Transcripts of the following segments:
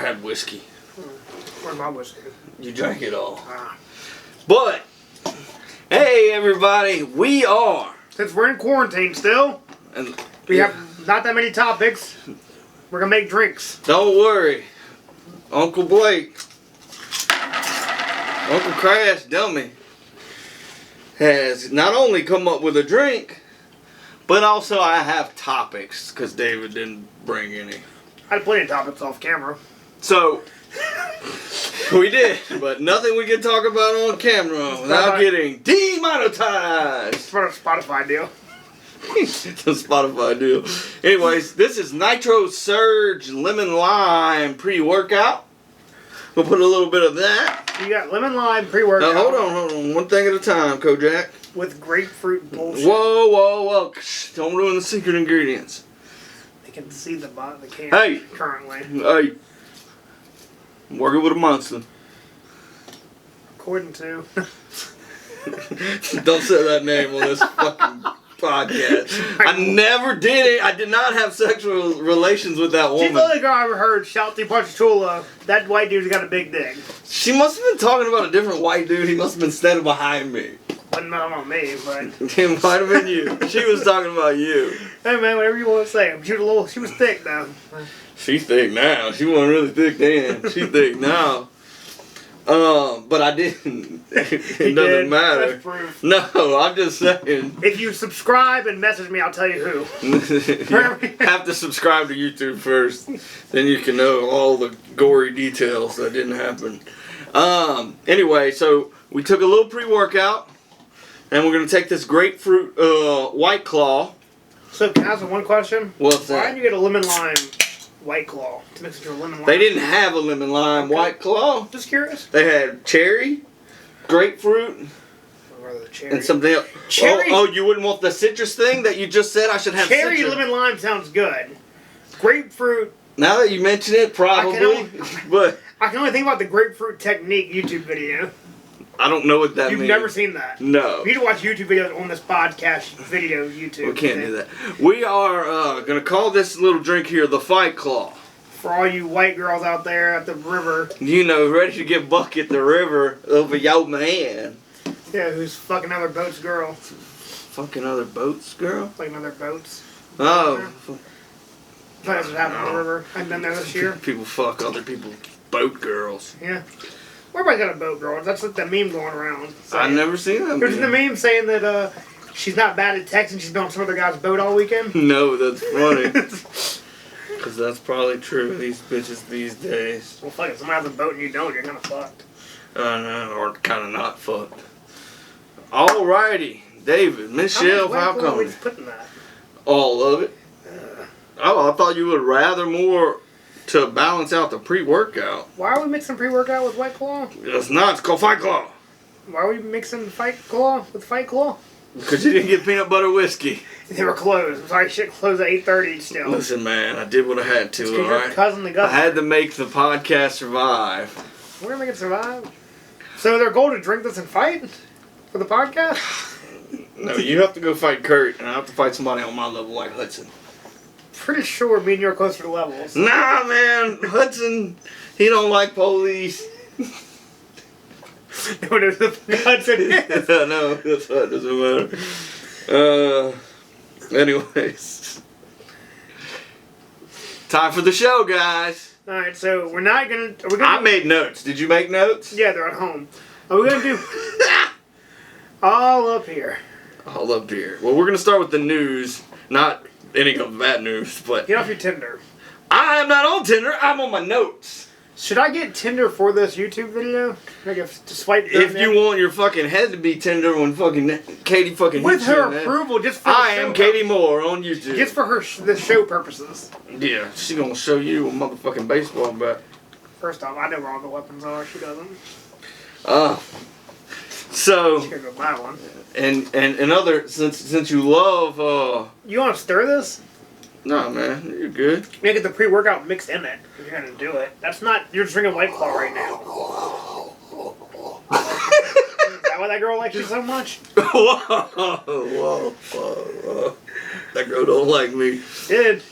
had whiskey. Where's my whiskey? You drank it all. But, hey everybody, we are. Since we're in quarantine still, And we have not that many topics. We're going to make drinks. Don't worry. Uncle Blake, Uncle Crash Dummy, has not only come up with a drink, but also I have topics, because David didn't bring any. I had plenty of topics off camera. So, we did, but nothing we can talk about on camera without getting demonetized. It's for a Spotify deal. It's a Spotify deal. Anyways, this is Nitro Surge Lemon Lime pre-workout. We'll put a little bit of that. You got lemon lime pre-workout. Now, hold on. One thing at a time, Kojak. With grapefruit bullshit. Whoa. Don't ruin the secret ingredients. They can see the bottom of the can currently. Hey. I'm working with a monster. According to... Don't say that name on this fucking podcast. I never did it. I did not have sexual relations with that woman. She's the only girl I ever heard shout to Ponchatoula, that white dude's got a big dick. She must have been talking about a different white dude. He must have been standing behind me. Wasn't on me, but... It might have been you. She was talking about you. Hey man, whatever you want to say. She was thick though. She's thick now. She wasn't really thick then. She's thick now. But I didn't. It doesn't matter. That's proof. No, I'm just saying. If you subscribe and message me, I'll tell you who. You have to subscribe to YouTube first. Then you can know all the gory details that didn't happen. Anyway, so we took a little pre-workout. And we're going to take this grapefruit White Claw. So can I ask one question? What's that? Why did you get a lemon lime White Claw to mix with your lemon lime? They didn't have a lemon lime White Claw. Just curious. They had cherry, grapefruit, and something else. Cherry? Oh, you wouldn't want the citrus thing that you just said I should have cherry citrus. lemon lime sounds good. Grapefruit. Now that you mention it, probably. But I can only think about the grapefruit technique YouTube video. I don't know what that means. You've never seen that? No. You need to watch YouTube videos on this podcast video YouTube. We can't do that. We are going to call this little drink here the Fight Claw. For all you white girls out there at the river. You know, ready to get buck at the river over your man. Yeah, who's fucking other boats girl. Fucking other boats, girl? Fucking other boats. Oh. That's what happened on the river. I've been there this year. People fuck other people's boat girls. Yeah. Everybody got a boat girl. That's like that meme going around. I've never seen that meme. There's the meme saying that she's not bad at texting. She's been on some other guy's boat all weekend. No, that's funny. Because that's probably true. These bitches these days. Well, fuck it. Someone has a boat and you don't, you're kind of fucked. Or kind of not fucked. Alrighty. David, Michelle Falcone. How much putting that? All of it. Oh, I thought you would rather more to balance out the pre-workout. Why are we mixing pre-workout with White Claw? It's not. It's called Fight Claw. Why are we mixing Fight Claw with Fight Claw? Because you didn't get peanut butter whiskey. They were closed. I'm sorry, shit closed at 8:30 still. Listen, man, I did what I had to, all right? Cousin the I had to make the podcast survive. We're going to make it survive. So their goal to drink this and fight? For the podcast? No, you have to go fight Kurt, and I have to fight somebody on my level like Hudson. Pretty sure me and you are closer to levels. Nah, man. Hudson, he don't like police. No, no, Hudson is. No, that's what doesn't matter. Anyways. Time for the show, guys. Alright, so we're not gonna... I made notes. Did you make notes? Yeah, they're at home. Are we gonna do... all up here. All up here. Well, we're gonna start with the news. Not any of that news, but... Get off your Tinder. I am not on Tinder. I'm on my notes. Should I get Tinder for this YouTube video? Like if to swipe if you want your fucking head to be Tinder when fucking Katie fucking with hits you her in approval, just for I am Katie Moore on YouTube. Just for her the show purposes. Yeah, she's gonna show you a motherfucking baseball bat. First off, I know where all the weapons are. She doesn't. So. She could go buy one. And other since you love You want to stir this? Nah, man, you're good. You gotta get the pre-workout mixed in it if you're gonna do it. That's not... You're just drinking White Claw right now. Is that why that girl likes you so much? Whoa. That girl don't like me. Did.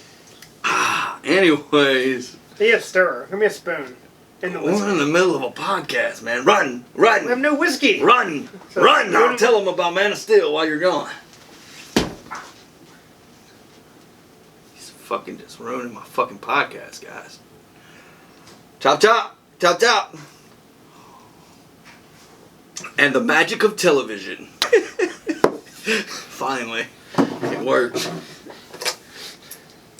Anyways. He a stirrer. Give me a spoon. We're in the middle of a podcast, man. Run! Run! We have no whiskey. Run! So Run! I'll tell them about Man of Steel while you're gone. He's fucking just ruining my fucking podcast, guys. Chop chop! Chop chop! And the magic of television. Finally. It worked.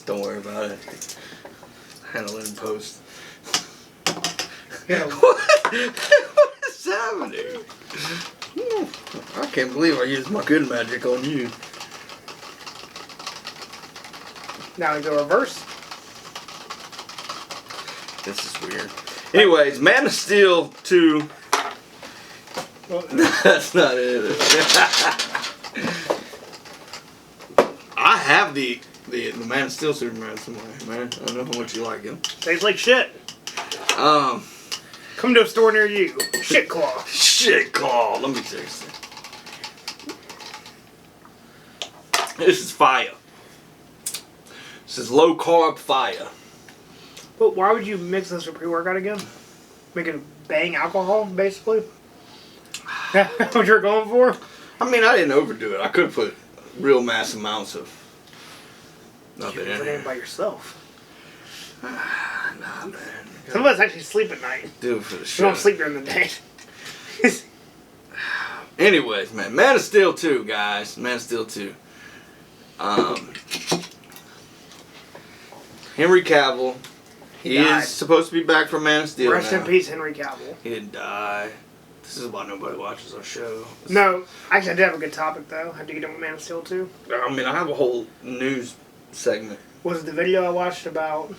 Don't worry about it. Handle it in post. Yeah. What is happening? I can't believe I used my good magic on you. Now we go reverse. This is weird. Anyways, Man of Steel 2. Well, That's not it. I have the Man of Steel Superman somewhere, man. I don't know how much you like him. tastes like shit. Come to a store near you. Shit claw. Shit call. Let me taste it. This is fire. This is low carb fire. But why would you mix this with pre-workout again? Make it bang alcohol, basically? That's what you're going for? I mean, I didn't overdo it. I could put real mass amounts of nothing You in put it it. by yourself. Nah, man. Some of us actually sleep at night. Do it for the We show. don't sleep during the day. Anyways, Man of Steel 2, guys. Man of Steel 2. Henry Cavill. He died. is supposed to be back from Man of Steel Rest now. in peace, Henry Cavill. He didn't die. This is why nobody watches our show. No, actually, I did have a good topic, though. Have to get in with Man of Steel, too. I mean, I have a whole news segment. Was it the video I watched about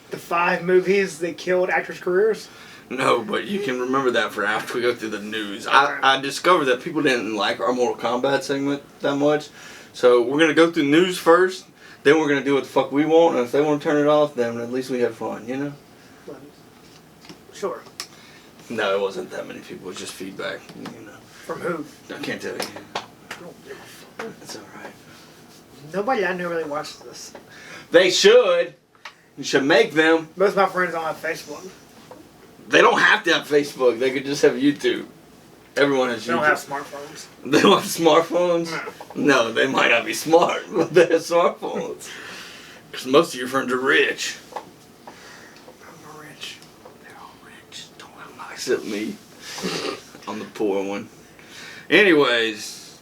the 5 movies that killed actors' careers? No, but you can remember that for after we go through the news. Okay. I discovered that people didn't like our Mortal Kombat segment that much. So we're going to go through news first. Then we're going to do what the fuck we want. And if they want to turn it off, then at least we had fun, you know? Sure. No, it wasn't that many people. It was just feedback, you know. From who? I can't tell you. I don't give a fuck. It's alright. Nobody I know really watches this. They should. You should make them. Most of my friends don't have Facebook. They don't have to have Facebook. They could just have YouTube. Everyone has YouTube. They don't have smartphones. They don't have smartphones? No. No, they might not be smart, but they have smartphones. Because most of your friends are rich. I'm rich. They're all rich. Don't have them except me. I'm the poor one. Anyways,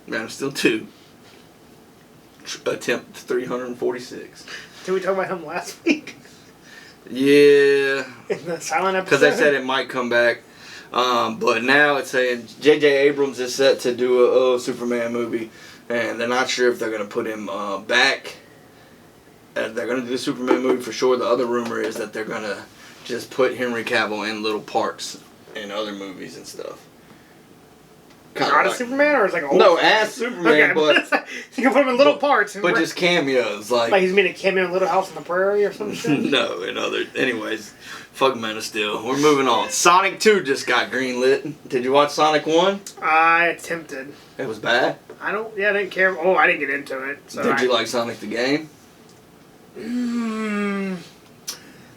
Man of Steel 2. Attempt 346. Did we talk about him last week? Yeah. In the silent episode? Because they said it might come back. But now it's saying J.J. Abrams is set to do a Superman movie. And they're not sure if they're going to put him back. They're going to do the Superman movie for sure. The other rumor is that they're going to just put Henry Cavill in little parts in other movies and stuff. Kinda Not like, a Superman, or it's like a whole no, as Superman, okay, but you can put him in little parts. but just cameos. like he's made a cameo in Little House on the Prairie or some shit. No, in other. Anyways, fuck Man of Steel. We're moving on. Sonic 2 just got greenlit. Did you watch Sonic 1? I attempted. It was bad. I didn't care. Oh, I didn't get into it. So Did you like Sonic the game?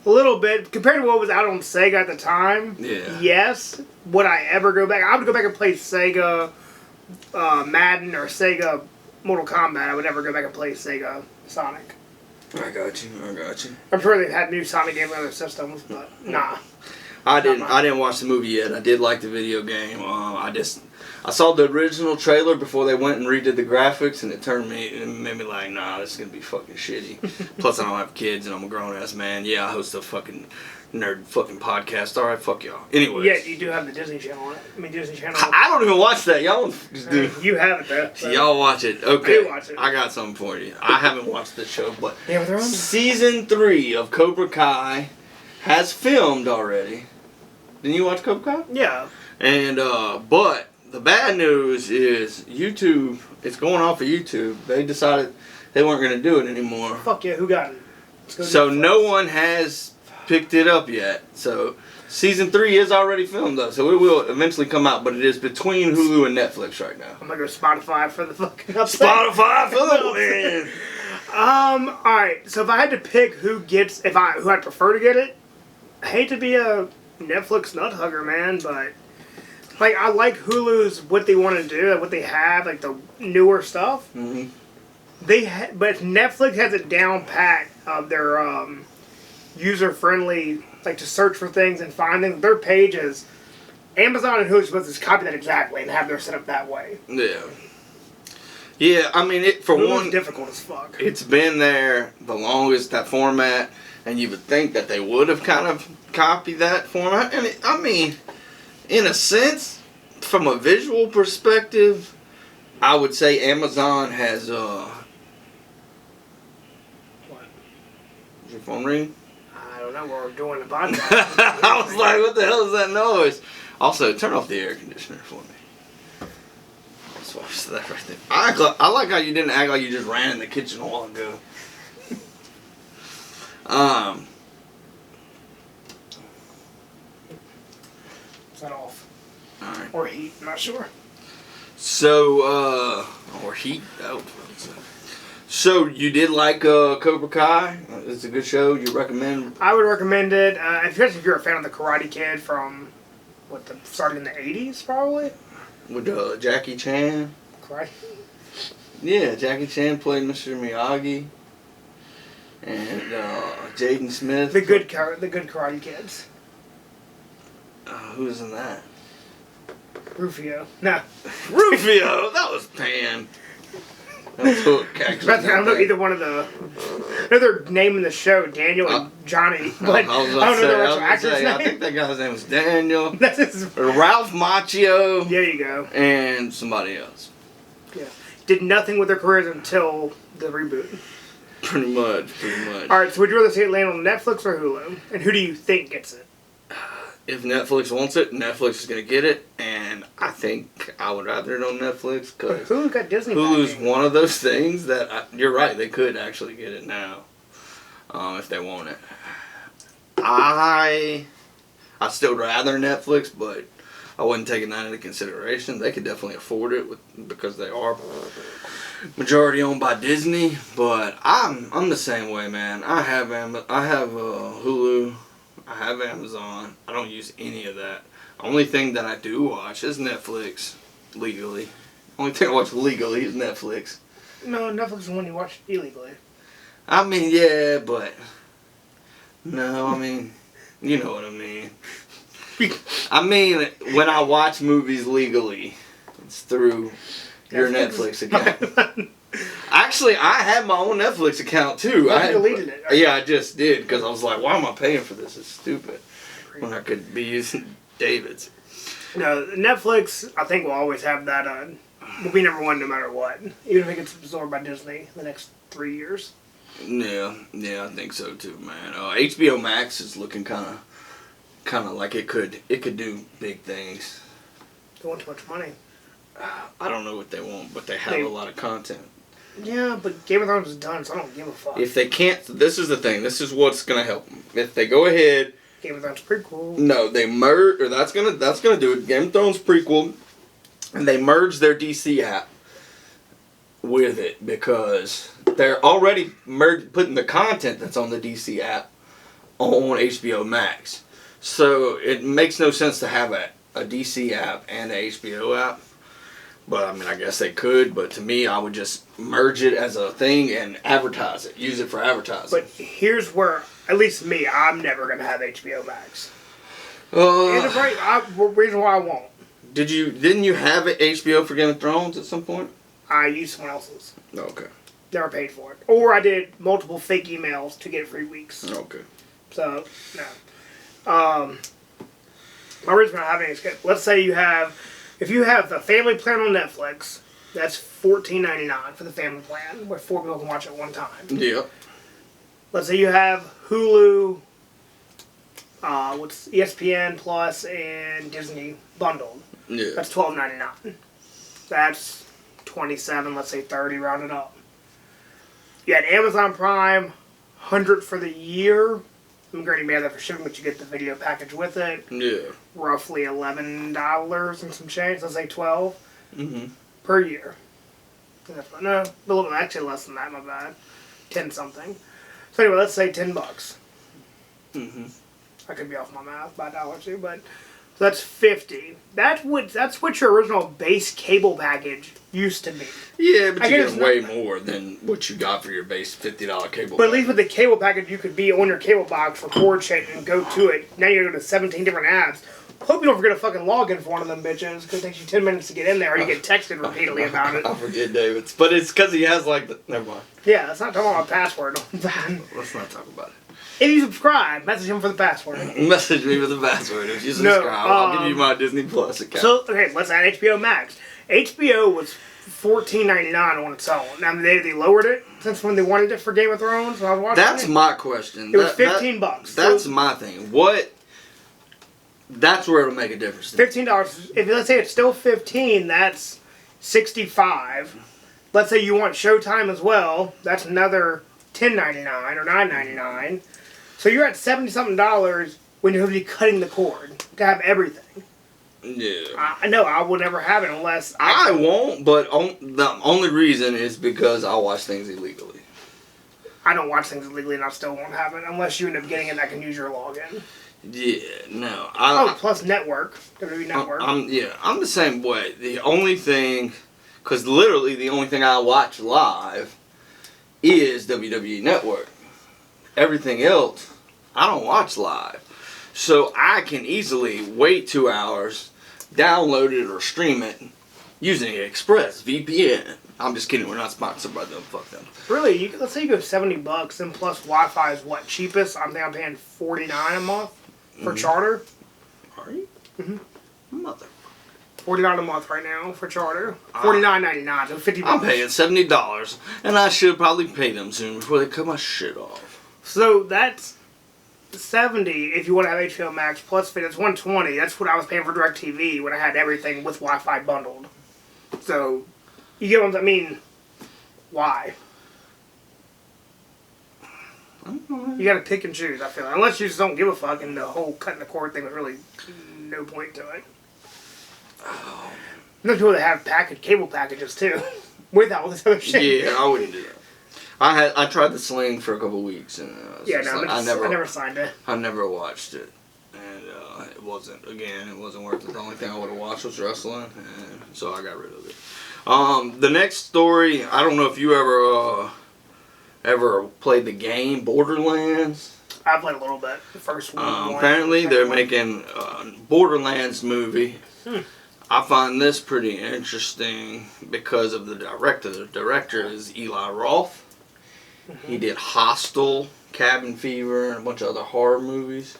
A little bit compared to what was out on Sega at the time. Yeah. Yes. Would I ever go back? I would go back and play Sega Madden or Sega Mortal Kombat. I would never go back and play Sega Sonic. I got you. I'm sure they've had new Sonic games on other systems, but nah. I didn't watch the movie yet. I did like the video game. I saw the original trailer before they went and redid the graphics, and it made me like, nah, this is gonna be fucking shitty. Plus, I don't have kids, and I'm a grown ass man. Yeah, I host a fucking nerd fucking podcast. All right, fuck y'all. Anyways, Yeah, you do have the Disney Channel. Disney Channel. I don't even watch that. Y'all just do. You have it though. So. Y'all watch it. Okay. I do watch it. I got something for you. I haven't watched the show, but Yeah, but they're on. season 3 of Cobra Kai has filmed already. Didn't you watch Cobra Kai? Yeah. And but the bad news is YouTube. It's going off of YouTube. They decided they weren't going to do it anymore. Fuck yeah, who got it? Let's go So Netflix. no one has picked it up yet. So season 3 is already filmed though, so it will eventually come out. But it is between Hulu and Netflix right now. I'm gonna go Spotify for the fucking upset. Spotify for the win. Alright, so if I had to pick who I'd prefer to get it, I hate to be a Netflix nut hugger, man, but like I like Hulu's what they want to do, what they have, like the newer stuff. Mm-hmm. But Netflix has it down pat of their user friendly, like to search for things and find things. Their pages, Amazon and Hulu's supposed to copy that exactly and have their set up that way. Yeah. Yeah, I mean, Hulu's difficult as fuck. It's been there the longest, that format, and you would think that they would have kind of copied that format. And I mean, in a sense, from a visual perspective, I would say Amazon has What? Is your phone ring? I don't know. We're doing the podcast. I was like, what the hell is that noise? Also, turn off the air conditioner for me. So that right there. I like how you didn't act like you just ran in the kitchen a while ago. Is that off? Alright. Or heat? I'm not sure. So, or heat. Oh. So you did like Cobra Kai? It's a good show. You recommend? I would recommend it, especially if you're a fan of the Karate Kid from starting in the 80s, probably. With Jackie Chan. Karate. Yeah, Jackie Chan played Mr. Miyagi. And Jaden Smith. The good Karate Kids. Who's in that? Rufio. No. Rufio! That was Pan. That's Hook, actually. I don't know either one of the... Another name in the show, Daniel and Johnny. But I don't know the actual actor's name. I think that guy's name was Daniel. That's his... Ralph Macchio. There you go. And somebody else. Yeah. Did nothing with their careers until the reboot. Pretty much. Alright, so would you rather see it land on Netflix or Hulu? And who do you think gets it? If Netflix wants it, Netflix is going to get it. And I think I would rather it on Netflix. Because Hulu got Disney Hulu's backing. one of those things that, you're right, they could actually get it now. If they want it. I'd still rather Netflix, but I wasn't taking that into consideration. They could definitely afford it because they are majority owned by Disney. But I'm the same way, man. I have Hulu. I have Amazon. I don't use any of that. Only thing that I do watch is Netflix legally. Only thing I watch legally is Netflix. No, Netflix is the one you watch illegally. I mean, yeah, but no, I mean, you know what I mean. I mean, when I watch movies legally, it's through your Netflix account. Actually, I have my own Netflix account too. I deleted it. Yeah, I just did because I was like, why am I paying for this? It's stupid. When I could be using David's. No, Netflix, I think, will always have that will be number one no matter what. Even if it gets absorbed by Disney the next 3 years. Yeah, I think so too, man. HBO Max is looking kind of like it could do big things. They want too much money. I don't know what they want, but they have a lot of content. Yeah, but Game of Thrones is done, so I don't give a fuck. If they can't, this is the thing. This is what's gonna help them. If they go ahead, Game of Thrones prequel. no, they merge, or that's gonna do it. Game of Thrones prequel, and they merge their DC app with it because they're already putting the content that's on the DC app on HBO Max. So it makes no sense to have a DC app and an HBO app. But I mean, I guess they could. But to me, I would just merge it as a thing and advertise it. Use it for advertising. But here's where, at least me, I'm never gonna have HBO Max. And the reason why I won't. Didn't you have it HBO for Game of Thrones at some point? I used someone else's. Okay. Never paid for it. Or I did multiple fake emails to get free weeks. Okay. So, no. My reason for not having it is, let's say if you have a family plan on Netflix, that's $14.99 for the family plan, where 4 people can watch it at one time. Yeah. Let's say you have Hulu, what's ESPN Plus and Disney bundled. Yeah. That's $12.99. That's 27, let's say 30, rounded up. You had Amazon Prime, $100 for the year. I'm going to be that for shipping, but you get the video package with it. Yeah. Roughly $11 and some change. Let's say $12 Mm-hmm. per year. No, a little actually less than that. My bad. 10 something. So anyway, let's say $10. Mm-hmm. I could be off my math by a dollar or two, but so that's 50. That's what your original base cable package used to be. Yeah, but I you guess get way more than what you got for your base $50 cable. But at least with the cable package, you could be on your cable box for cord shit and go to it. Now you gotta go to 17 different apps. Hope you don't forget a fucking login for one of them bitches, because it takes you 10 minutes to get in there, or you get texted repeatedly about it. I forget David's, but it's because he has like the. Never mind. Yeah, let's not talk about my password. Let's not talk about it. If you subscribe, message him for the password. Message me with the password. If you subscribe, I'll give you my Disney Plus account. So, okay, let's add HBO Max. HBO was $14.99 on its own. Now, they lowered it since when they wanted it for Game of Thrones. When I was watching That's my question. It was $15. That's my thing. What? That's where it'll make a difference. $15. If let's say it's still 15, that's 65. Let's say you want Showtime as well. That's another $10.99 or $9.99. So you're at $70-something when you're going to be cutting the cord to have everything. Yeah. I know I will never have it unless I won't, but the only reason is because I watch things illegally. I don't watch things illegally and I still won't have it unless you end up getting it and I can use your login. Yeah, no. Plus network. WWE Network. I'm the same way. The only thing, because literally the only thing I watch live is WWE Network. Everything else, I don't watch live. So I can easily wait 2 hours, download it or stream it using Express VPN. I'm just kidding. We're not sponsored by them. Fuck them. Really? Let's say you go $70 and plus Wi-Fi is what cheapest? I think I'm paying $49 a month for charter. Are you? Mother. $49 a month right now for charter. $49.99, so $50. I'm paying $70, and I should probably pay them soon before they cut my shit off. So that's $70 if you want to have HBO Max plus fit. It's $120. That's what I was paying for DirecTV when I had everything with Wi-Fi bundled. So you get what I mean? Why? You gotta pick and choose, I feel like. Unless you just don't give a fuck and the whole cutting the cord thing was really no point to it. There's people that have cable packages too. With all this other shit. Yeah, I wouldn't do that. I tried the Sling for a couple weeks and I never signed it. I never watched it. And it wasn't worth it. The only thing I would have watched was wrestling, and so I got rid of it. The next story, I don't know if you ever played the game Borderlands. I played a little bit. The first one. Apparently, they're making a Borderlands movie. I find this pretty interesting because of the director. The director is Eli Roth. He did Hostel, Cabin Fever, and a bunch of other horror movies.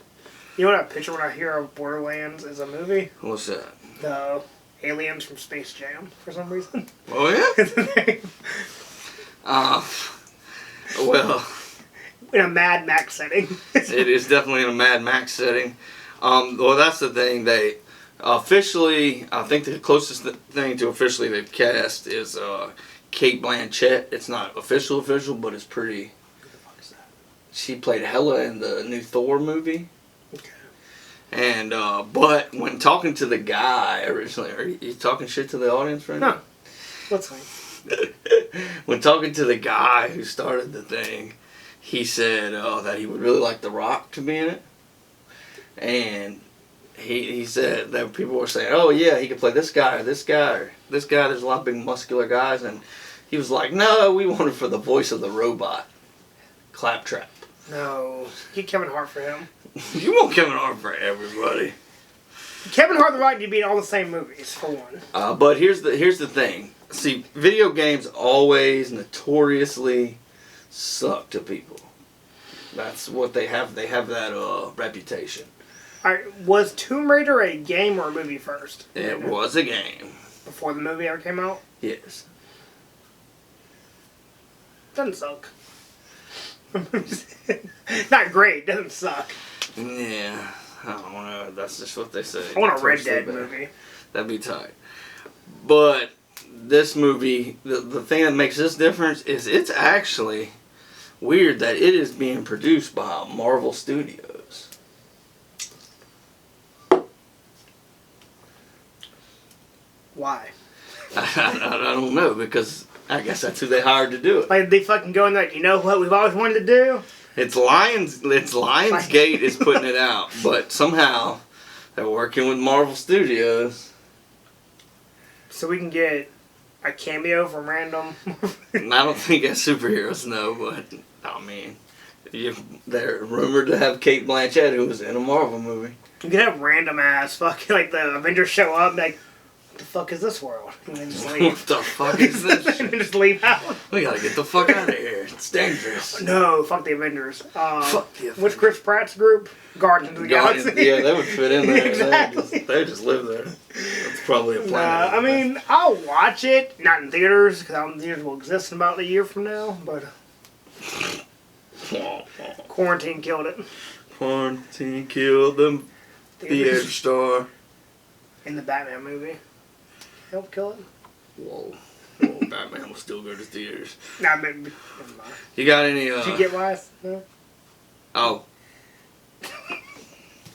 You know what I picture when I hear of Borderlands as a movie? What's that? The aliens from Space Jam, for some reason. Oh, yeah? Well... in a Mad Max setting. It is definitely in a Mad Max setting. Well, that's the thing. They officially, I think the closest thing to officially they've cast is Kate Blanchett. It's not official, but it's pretty... Who the fuck is that? She played Hela in the new Thor movie. Okay. And, but when talking to the guy originally, are you talking shit to the audience right now? No. Let's see. When talking to the guy who started the thing, he said that he would really like The Rock to be in it. And he said that people were saying, oh yeah, he could play this guy or this guy or this guy. There's a lot of big muscular guys. And he was like, no, we want it for the voice of the robot. Claptrap. No. Get Kevin Hart for him. You want Kevin Hart for everybody. Kevin Hart the Rock need to be in all the same movies, for one. But here's the thing. See, video games always notoriously suck to people. That's what they have. They have that reputation. Alright, was Tomb Raider a game or a movie first? It was a game. Before the movie ever came out? Yes. Doesn't suck. Not great, doesn't suck. Yeah, I don't know. That's just what they say. I want a Red Dead movie. That'd be tight. But this movie, the thing that makes this difference is it's actually weird that it is being produced by Marvel Studios. Why? I don't know, because I guess that's who they hired to do it. Like they fucking go in like, you know what we've always wanted to do? It's Lionsgate is putting it out, but somehow they're working with Marvel Studios. So we can get a cameo from random. And I don't think as superheroes, no, but I mean, they're rumored to have Kate Blanchett, who was in a Marvel movie. You could have random ass fucking like the Avengers show up and like, what the fuck is this world? And then just leave. What the fuck is this And shit? then just leave out. We gotta get the fuck out of here. It's dangerous. No, fuck the Avengers. Fuck the Avengers. What's Chris Pratt's group? Guardians of the Galaxy. Yeah, they would fit in there. Exactly. They just live there. That's probably a planet. I mean, I'll watch it, not in theaters, because I don't think theaters will exist in about a year from now, but quarantine killed it. Quarantine killed them. Theater star. In the Batman movie. Help kill it? Whoa. Batman will still go to theaters. Nah, never mind. You got any, Did you get wise? No? Oh.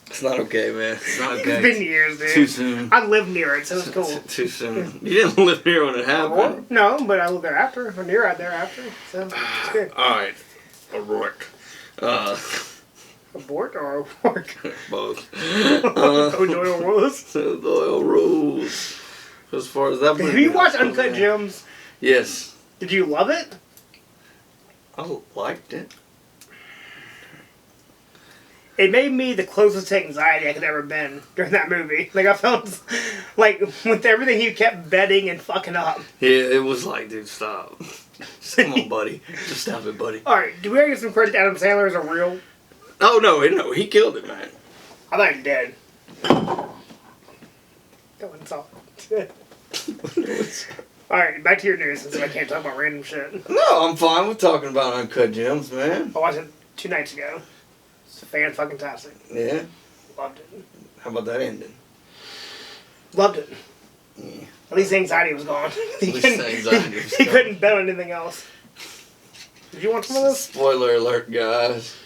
It's not okay, man. It's not okay. It's been years, dude. Too soon. I lived near it, so it's cool. Too soon. You didn't live here when it happened. No, but I lived there after. Or near out there after. So it's good. Alright. Abort. Abort or work? Both. O'Doyle rules. Doyle rules. As far as that. Have you watched Uncut Gems? Yes. Did you love it? I liked it. It made me the closest to anxiety I could ever been during that movie. Like, I felt like with everything he kept betting and fucking up. Yeah, it was like, dude, stop. Just, come on, buddy. Just stop it, buddy. Alright, do we gotta give some credit to Adam Sandler as a real? Oh, no, he killed it, man. I thought he did. That wasn't all. Alright, back to your news since I can't talk about random shit. No, I'm fine with talking about Uncut Gems, man. I watched it 2 nights ago. It's fan-fucking-tastic. Yeah? Loved it. How about that ending? Loved it. Yeah. At least the anxiety was gone. At least the anxiety was He gone. couldn't bet on anything else. Did you want some of this? Spoiler alert, guys.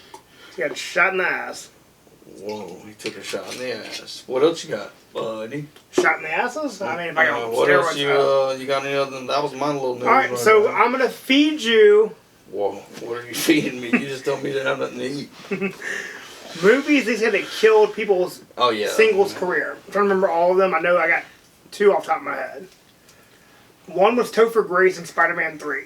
He got shot in the ass. Whoa, he took a shot in the ass. What else you got, buddy? Shot in the asses? I mean, if I got What else steroids. you got any other than that was my little news. Alright, right so now. I'm gonna feed you Whoa, what are you feeding me? You just told me to have nothing to eat. movies they said that killed people's Oh, yeah. singles career. I'm trying to remember all of them. I know I got 2 off the top of my head. One was Topher Grace in Spider-Man 3.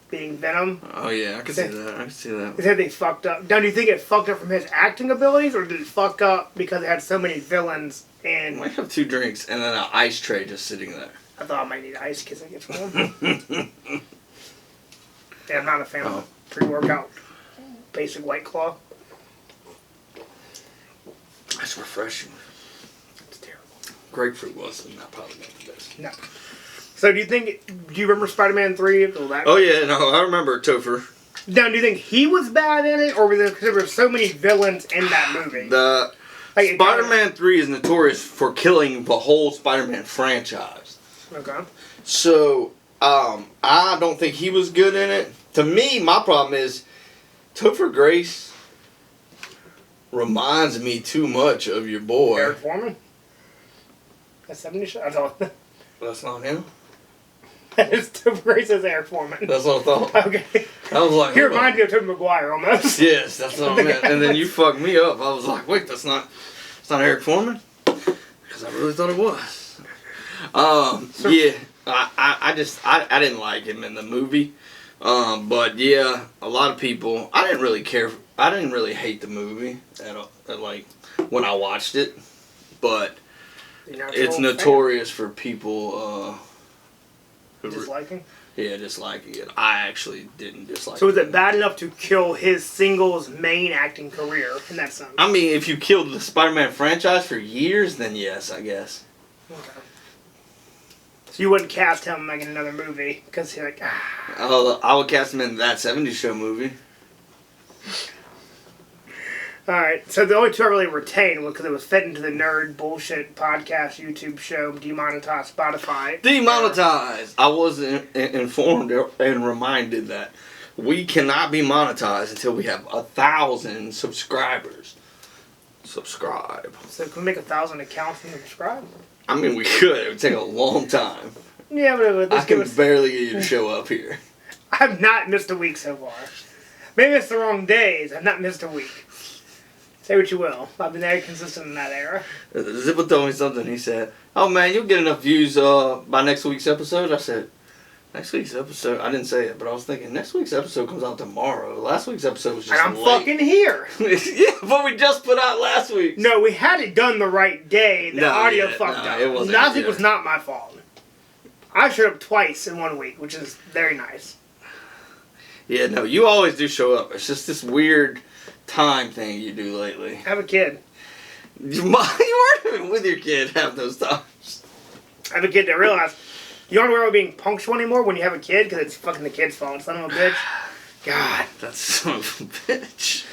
Being Venom. Oh, yeah, I can see that. I can see that. They said they fucked up. Now, do you think it fucked up from his acting abilities, or did it fuck up because it had so many villains I and... might have 2 drinks and then an ice tray just sitting there. I thought I might need ice because it gets warm. Yeah, I'm not a fan of pre-workout basic White Claw. That's refreshing. It's terrible. Grapefruit wasn't not probably not the best. No. So do you remember Spider-Man 3? Oh, yeah, no, I remember Topher. Now, do you think he was bad in it, or was it because there were so many villains in that movie? The Like, Spider-Man 3 is notorious for killing the whole Spider-Man franchise. Okay. So, I don't think he was good in it. To me, my problem is Topher Grace reminds me too much of your boy. Eric Foreman? That's 70 shot? That's all. That's not him? It's Topher Grace as Eric Foreman. That's what I thought. Okay. I was like, He hold on. reminds me of Tobey Maguire almost. Yes, that's what I meant. And then you fucked me up. I was like, wait, it's not Eric Foreman? Because I really thought it was. Yeah, I didn't like him in the movie. But yeah, a lot of people, I didn't really hate the movie at all, like, when I watched it. But it's notorious for people, who disliking? Yeah, disliking it. I actually didn't dislike it. So was it bad enough to kill his singles main acting career in that sense? I mean, if you killed the Spider-Man franchise for years, then yes, I guess. Okay. So you wouldn't cast him like in another movie because he's like, I would cast him in that 70s show movie. Alright, so the only 2 I really retained was because it was fed into the nerd bullshit podcast, YouTube show, demonetized Spotify. Demonetized! I was informed and reminded that we cannot be monetized until we have 1,000 subscribers. Subscribe. So can we make 1,000 accounts and subscribe? I mean, we could. It would take a long time. Yeah, but I can barely get you to show up here. I've not missed a week so far. Maybe it's the wrong days. I've not missed a week. Say what you will. I've been very consistent in that era. Zipper told me something. He said, "Oh man, you'll get enough views by next week's episode." I said, "Next week's episode?" I didn't say it, but I was thinking next week's episode comes out tomorrow. Last week's episode was just And I'm late. fucking here. Yeah, but we just put out last week. No, we had it done the right day. The audio fucked up. It wasn't. Last week was not my fault. I showed up twice in 1 week, which is very nice. Yeah, no, you always do show up. It's just this weird time thing you do lately. I have a kid. You weren't even with your kid half those times. I have a kid that realized you aren't worried about being punctual anymore when you have a kid because it's fucking the kid's fault. Son of a bitch. God. That's son of a bitch.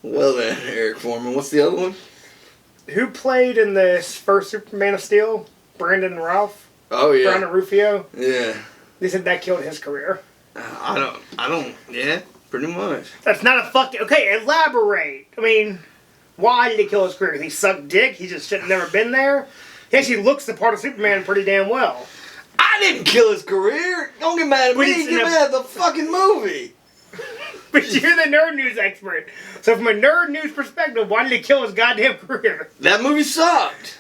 Well then, Eric Foreman, what's the other one? Who played in the first Superman of Steel? Brandon Routh? Oh yeah. Brandon Rufio? Yeah. They said that killed his career. I don't, yeah, pretty much. That's not a fucking... Okay, elaborate. I mean, why did he kill his career? He sucked dick? He just should have never been there? He actually looks the part of Superman pretty damn well. I didn't kill his career! Don't get mad at me, get mad at the fucking movie! But you're the nerd news expert. So from a nerd news perspective, why did he kill his goddamn career? That movie sucked!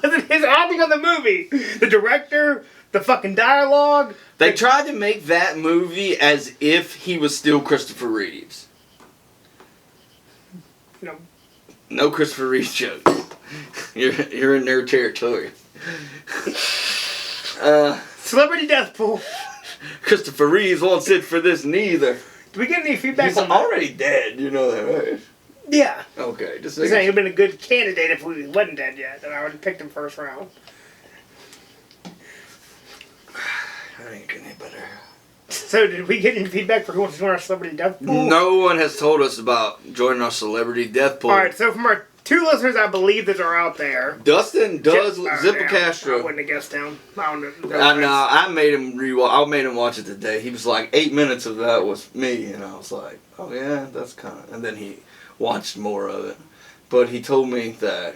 Wasn't his acting on the movie? The director? The fucking dialogue? They tried to make that movie as if he was still Christopher Reeves. No. No Christopher Reeves joke. You're in their territory. Celebrity death pool. Christopher Reeves won't sit for this neither. Do we get any feedback He's on that? already dead, you know that, right? Yeah. Okay, just He's saying he'd been a good candidate if we wasn't dead yet, and I would have picked him first round. That ain't getting any better. So did we get any feedback for who wants to join our celebrity death pool? No one has told us about joining our celebrity death pool. Alright, so from our 2 listeners I believe that are out there. Dustin does Zipper I Castro. wouldn't have guessed him. I don't know. I know. I made him rewatch. I made him watch it today. He was like 8 minutes of that was me, and I was like, oh yeah, that's kind of. And then he watched more of it, but he told me that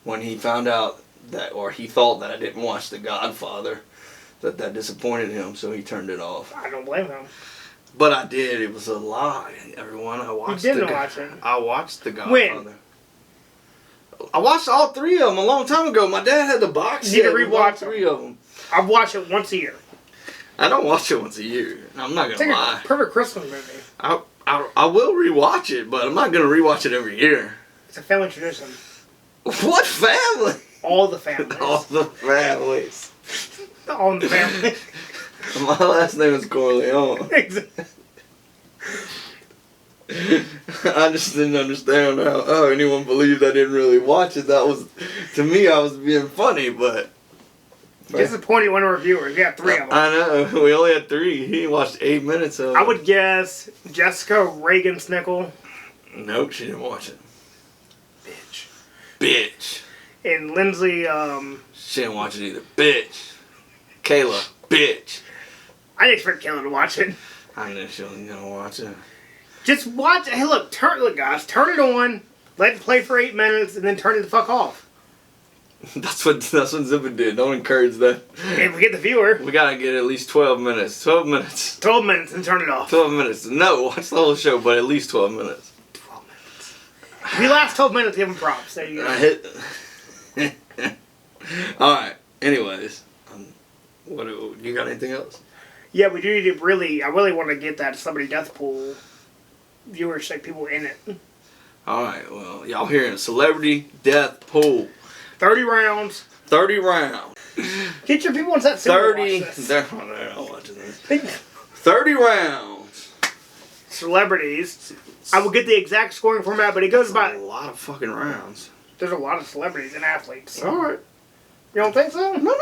when he found out that, or he thought that I didn't watch The Godfather, that disappointed him, so he turned it off. I don't blame him. But I did. It was a lie, everyone. I watched. You didn't watch it. I watched The Godfather. When? I watched all 3 of them a long time ago. My dad had the box set. You need to with all rewatch 3 of them. I watch it once a year. I don't watch it once a year. I'm not It's gonna like lie. a perfect Christmas movie. I will rewatch it, but I'm not gonna rewatch it every year. It's a family tradition. What family? All the families. All the families. All in the family. My last name is Corleone. Exactly. I just didn't understand how anyone believed I didn't really watch it. That was, to me, I was being funny, but... Disappointed one of our viewers. We got 3 of them. I know. We only had 3. He watched 8 minutes of it. I would guess Jessica Reagan Snickle. Nope, she didn't watch it. Bitch. And Lindsay, She didn't watch it either. Bitch. Kayla. Bitch. I didn't expect Kayla to watch it. I know she wasn't gonna watch it. Just watch it. Hey, look, guys, turn it on, let it play for 8 minutes, and then turn it the fuck off. That's what Zipper did. Don't encourage that. And we get the viewer. We gotta get at least 12 minutes. 12 minutes. 12 minutes and turn it off. 12 minutes. No, watch the whole show, but at least 12 minutes. 12 minutes. If you last 12 minutes, give them props. There you go. I hit. Alright, anyways. What you got anything else? Yeah, we do need to I really want to get that celebrity death pool viewers, like people in it. Alright, well, y'all hearing celebrity death pool. 30 rounds. 30 rounds. Get your people in that 30. They're not watching this. 30 rounds. Celebrities. I will get the exact scoring format, but it goes by. A lot of fucking rounds. There's a lot of celebrities and athletes. Alright. You don't think so? No.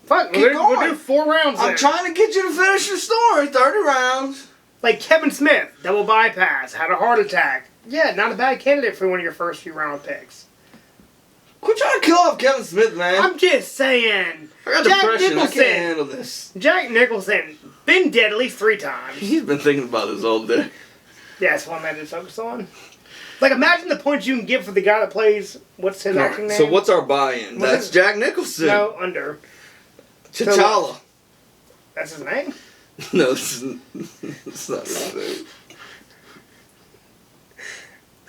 Fuck, Keep we'll going. do 4 rounds I'm then. trying to get you to finish your story. 30 rounds. Like Kevin Smith, double bypass, had a heart attack. Yeah, not a bad candidate for one of your first few round picks. Quit trying to kill off Kevin Smith, man. I'm just saying. I got Jack depression. I Nicholson. can't handle this. Jack Nicholson, been dead at least 3 times. He's been thinking about this all day. Yeah, that's one man to focus on. Like, imagine the points you can get for the guy that plays. What's his acting name? So what's our buy-in? That's Jack Nicholson. No, under. T'Challa. That's his name? No, it's not his name.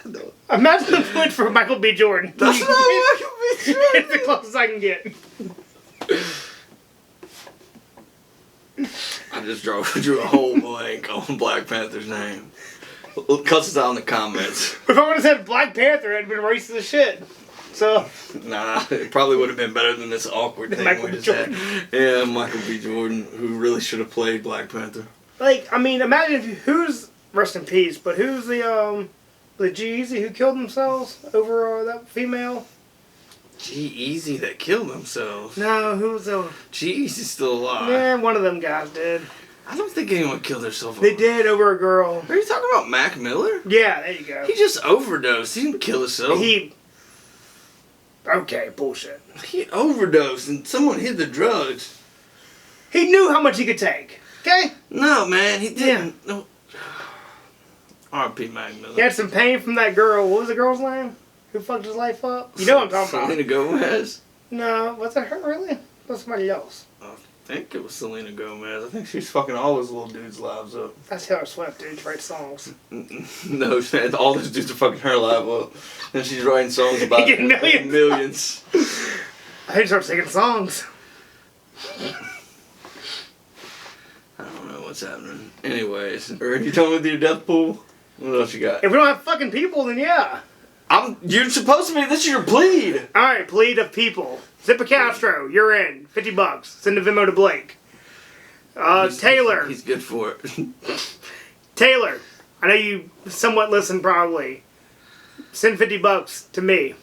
No. Imagine the points for Michael B. Jordan. That's not Michael B. Jordan. It's the closest I can get. I just drew a whole blank on Black Panther's name. Cuss us out in the comments. If I would have said Black Panther, it'd been racist as shit. So. Nah, it probably would have been better than this awkward thing Michael we just Jordan. had. Yeah, Michael B. Jordan, who really should have played Black Panther. Like, I mean, imagine who's, rest in peace, but who's the G-Eazy who killed themselves over that female? G-Eazy that killed themselves. No, who was the... G-Eazy's still alive. Yeah, one of them guys did. I don't think anyone killed themselves. They did over a girl. Are you talking about Mac Miller? Yeah, there you go. He just overdosed. He didn't kill himself. Okay, bullshit. He overdosed and someone hid the drugs. He knew how much he could take. Okay? No, man, he didn't. Yeah. No. R.P. Mac Miller. He had some pain from that girl. What was the girl's name? Who fucked his life up? You know what I'm talking about. Selena Gomez? No, was it her really? It was somebody else. I think it was Selena Gomez. I think she's fucking all those little dudes' lives up. That's Taylor Swift, dude. She writes songs. No, man, all those dudes are fucking her life up. And she's writing songs about Getting millions. millions. I need to start singing songs. I don't know what's happening. Anyways, are you done with your death pool? What else you got? If we don't have fucking people, then yeah. You're supposed to be. This is your plead. All right, plead of people. Zippa Castro, you're in. $50. Send a Venmo to Blake. Taylor. He's good for it. Taylor, I know you somewhat listen probably. Send $50 to me.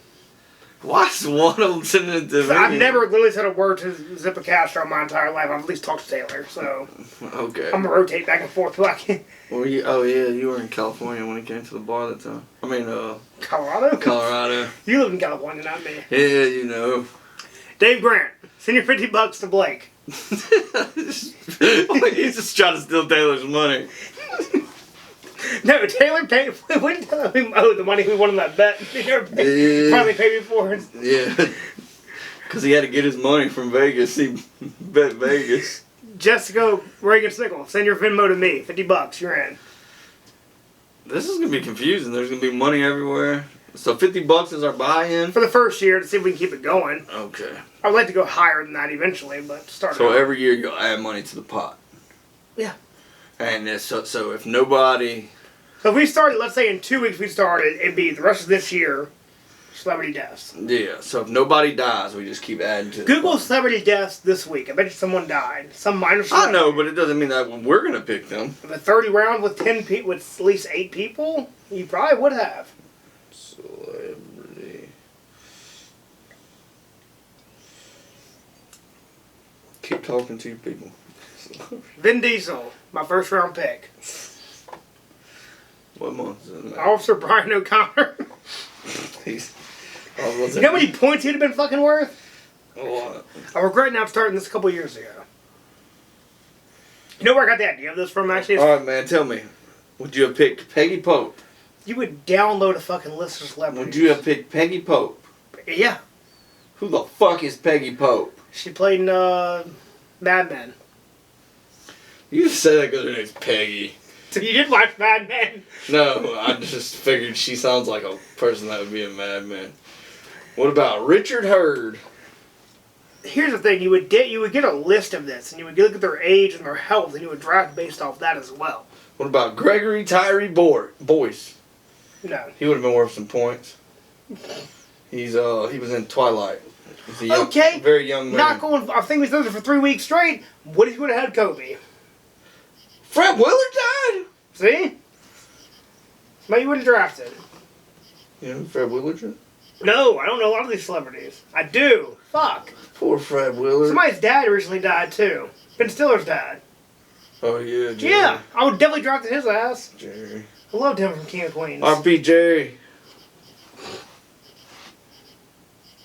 Why is one of them sending it to me? I've never literally said a word to Zippa Castro my entire life. I've at least talked to Taylor, so okay. I'm gonna rotate back and forth. Like, oh yeah, you were in California when he came to the bar that time. I mean, Colorado. Colorado. You live in California, not me. Yeah, you know. Dave Grant, send your $50 to Blake. He's just trying to steal Taylor's money. No, Taylor paid. We didn't tell him we owed the money we won on that bet. He finally paid me for it. Yeah. Because he had to get his money from Vegas. He bet Vegas. Jessica Reagan-Sickle, send your Venmo to me. $50, you're in. This is going to be confusing. There's going to be money everywhere. So $50 is our buy-in? For the first year to see if we can keep it going. Okay. I would like to go higher than that eventually, but start. So every year you'll add money to the pot. Yeah. And so if nobody... So if we started, let's say in 2 weeks we started, it'd be the rest of this year, celebrity deaths. Yeah, so if nobody dies, we just keep adding to Google celebrity deaths this week. I bet you someone died. Some minor I know, but it doesn't mean that we're going to pick them. The 30 round with 10 people, with at least 8 people, you probably would have. Celebrity. Keep talking to you people. Vin Diesel, my first round pick. What month is it? Officer Brian O'Connor. He's, you know how many points he'd have been fucking worth? What? I regret not starting this a couple years ago. You know where I got the idea of this from, actually? Alright, man, tell me. Would you have picked Peggy Pope? You would download a fucking list of celebrities. Would you have picked Peggy Pope? Yeah. Who the fuck is Peggy Pope? She played in Mad Men. You just say that because her name's Peggy. So you did watch Mad Men? No, I just figured she sounds like a person that would be a madman. What about Richard Hurd? Here's the thing: you would get a list of this, and you would look at their age and their health, and you would draft based off that as well. What about Gregory Tyree Boyce? No, he would have been worth some points. He was in Twilight. He's a young, okay, very young man. Not going. I think we was there for 3 weeks straight. What if you would have had Kobe? Fred Willard died. See? Maybe you wouldn't draft it. You know Fred Willard? No, I don't know a lot of these celebrities. I do. Fuck. Poor Fred Willard. Somebody's dad recently died too. Ben Stiller's dad. Oh yeah, Jerry. Yeah, I would definitely draft his ass. Jerry. I loved him from King of Queens. R.P. Jerry.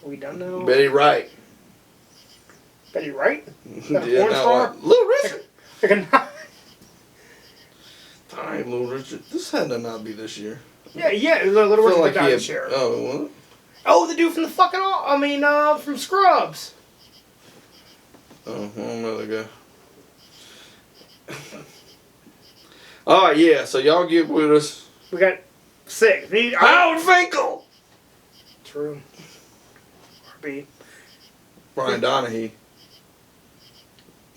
Are we done now? Betty Wright. Betty Wright? Yeah, porn star? Little Richard. Like a Alright, Little Richard. This had to not be this year. Yeah, the little Feel version like of he the had, share. oh, what? Oh, the dude from the fucking, from Scrubs. Oh, I don't know the guy. Oh, yeah, so y'all get with us. We got 6. Howard Finkel! True. RB. Brian Donahue.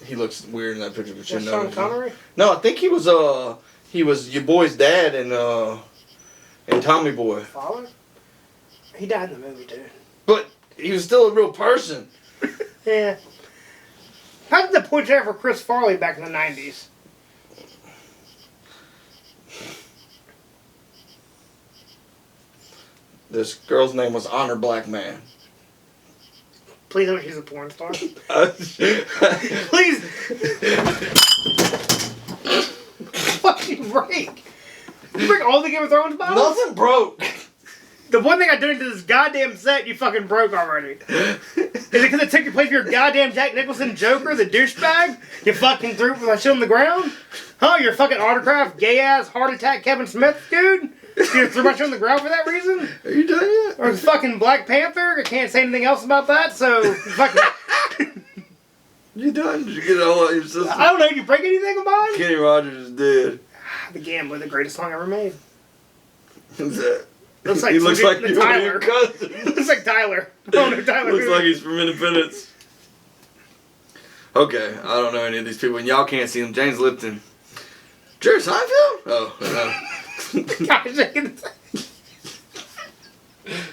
He looks weird in that picture, but you That's know. Sean Connery? No, I think he was your boy's dad in Tommy Boy. Father? He died in the movie, dude. But he was still a real person. Yeah. How did the point out for Chris Farley back in the 90s? This girl's name was Honor Black Man. Please tell me she's a porn star. Please. What did you break? You break all the Game of Thrones bottles? Nothing broke. The one thing I donated to this goddamn set you fucking broke already. Is it because it took your place for your goddamn Jack Nicholson Joker, the douchebag? You fucking threw that shit on the ground? Huh? Your fucking autograph, gay ass, heart attack Kevin Smith, dude? You threw my shit on the ground for that reason? Are you done yet? Or fucking Black Panther? I can't say anything else about that, so fucking. You done? Did you get it all out of your system? I don't know, did you break anything of mine? Kenny Rogers is dead. The Gambler, the greatest song ever made. Who's that? Looks like he looks like the you and Tyler. your cousin. Looks like Tyler. Oh no, Tyler. Looks like he's from Independence. Okay, I don't know any of these people, and y'all can't see them. James Lipton. Jerry Seinfeld? Oh, no. Gosh, I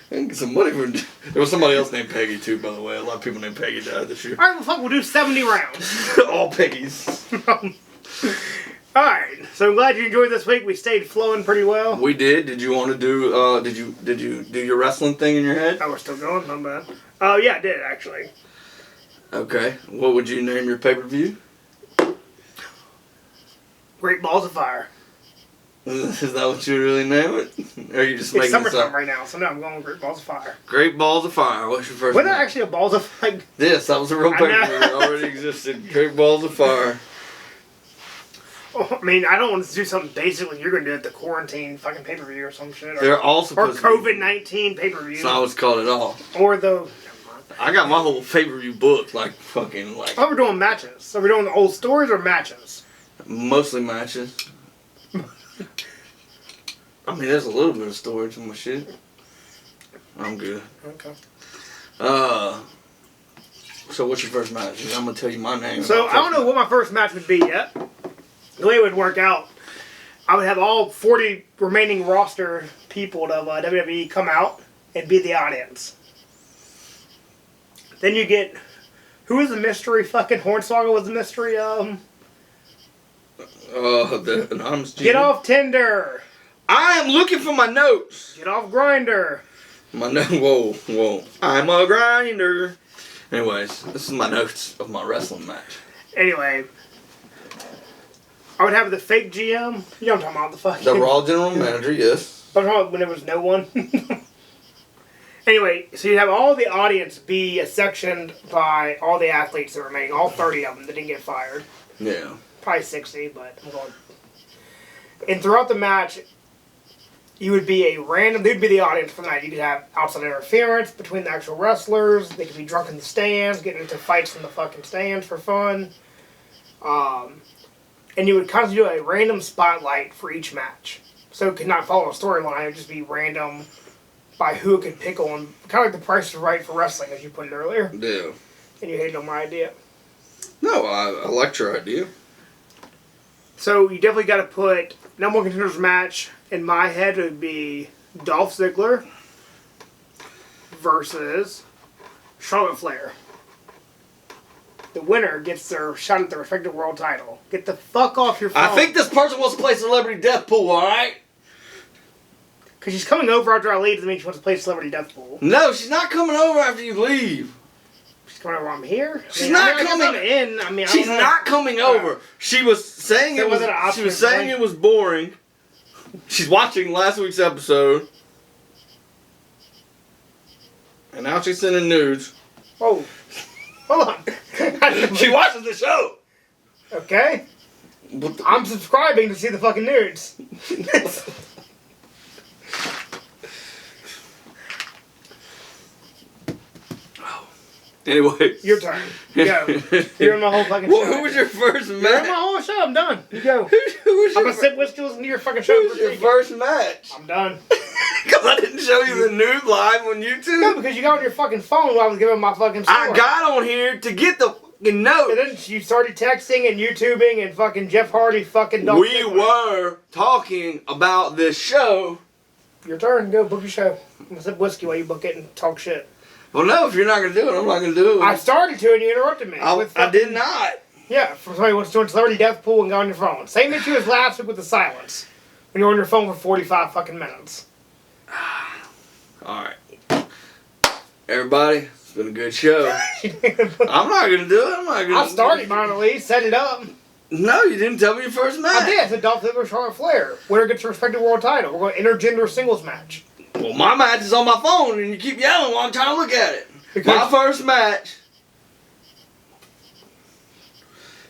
can get some money for. There was somebody else named Peggy too, by the way. A lot of people named Peggy died this year. Alright, well fuck, we'll do 70 rounds. All Peggies. Alright, so I'm glad you enjoyed this week. We stayed flowing pretty well. We did. Did you want to do? Did you do your wrestling thing in your head? Oh, we're still going? Not bad. Oh, yeah, I did actually. Okay. What would you name your pay-per-view? Great Balls of Fire. Is that what you really name it? Or are you just It's making this summertime up? right now, so now I'm going with Great Balls of Fire. Great Balls of Fire. What's your first Was that name? actually a Balls of Fire? This. That was a real I know. pay-per-view. It already existed. Great Balls of Fire. Oh, I mean, I don't want to do something basic like you're going to do at the quarantine fucking pay-per-view or some shit. They're all Or supposed to be. COVID-19 pay-per-view. That's not what's called at all. Or the... I got my whole pay-per-view book, like fucking like Oh, we're doing matches. So we're doing the old stories or matches? mostly matches. I mean, there's a little bit of story to my shit. I'm good. Okay. So what's your first match? I'm gonna tell you my name. So I don't know what my first match would be yet. The way it would work out, I would have all 40 remaining roster people of WWE come out and be the audience. Then you get, who is the mystery fucking Hornswoggle was the mystery The anonymous GM. Get off Tinder. I am looking for my notes. Get off Grinder. My note. Whoa. I'm a grinder. Anyways, this is my notes of my wrestling match. Anyway, I would have the fake GM. You know what I'm talking about, the fucking... The Raw General Manager, yes. I'm talking about when there was no one. Anyway, so you have all the audience be sectioned by all the athletes that remain, all 30 of them that didn't get fired. Yeah. Probably 60, but I'm going. And throughout the match, you would be a random, they'd be the audience for the night. You could have outside interference between the actual wrestlers. They could be drunk in the stands, getting into fights in the fucking stands for fun. And you would constantly do a random spotlight for each match. So it could not follow a storyline, it would just be random by who it could pick on. Kind of like the Price is Right for wrestling, as you put it earlier. Yeah. And you hated on my idea. No, I liked your idea. So you definitely got to put number one contenders match. In my head, it would be Dolph Ziggler versus Charlotte Flair. The winner gets their shot at the respective world title. Get the fuck off your phone. I think this person wants to play Celebrity Death Pool, alright? Because she's coming over after I leave doesn't mean she wants to play Celebrity Death Pool. No, she's not coming over after you leave. She's coming over while I'm here? She's not coming in. I mean, She's not coming over. She was saying So it was. was it an option She was saying for it was boring. She's watching last week's episode, and now she's sending nudes. Oh, hold on. She watches the show. Okay. I'm subscribing to see the fucking nudes. Anyway. Your turn. Go. You're in my whole fucking Well, show. who was your first match? You're in my whole show. I'm done. You go. Who was I'm your, gonna sip whiskey listen to your fucking show. who was your first match? I'm done. Because I didn't show you the news live on YouTube. No, because you got on your fucking phone while I was giving my fucking story. I got on here to get the fucking note. And then you started texting and YouTubing and fucking Jeff Hardy fucking. We were talking about this show. Your turn. Go book your show. I'm gonna sip whiskey while you book it and talk shit. Well, no, if you're not going to do it, I'm not going to do it. I started to and you interrupted me. I did not. Yeah, for somebody who wants to join Celebrity Death Pool and go on your phone. Same issue as last week with the silence. When you're on your phone for 45 fucking minutes. Alright. Everybody, it's been a good show. I'm not going to do it. I'm not going to. I started mine at least. Set it up. No, you didn't tell me your first match. I did. I said Dolph Ziggler, Charlotte Flair. Winner gets a respective world title. We're going intergender singles match. Well, my match is on my phone, and you keep yelling while I'm trying to look at it. Because my first match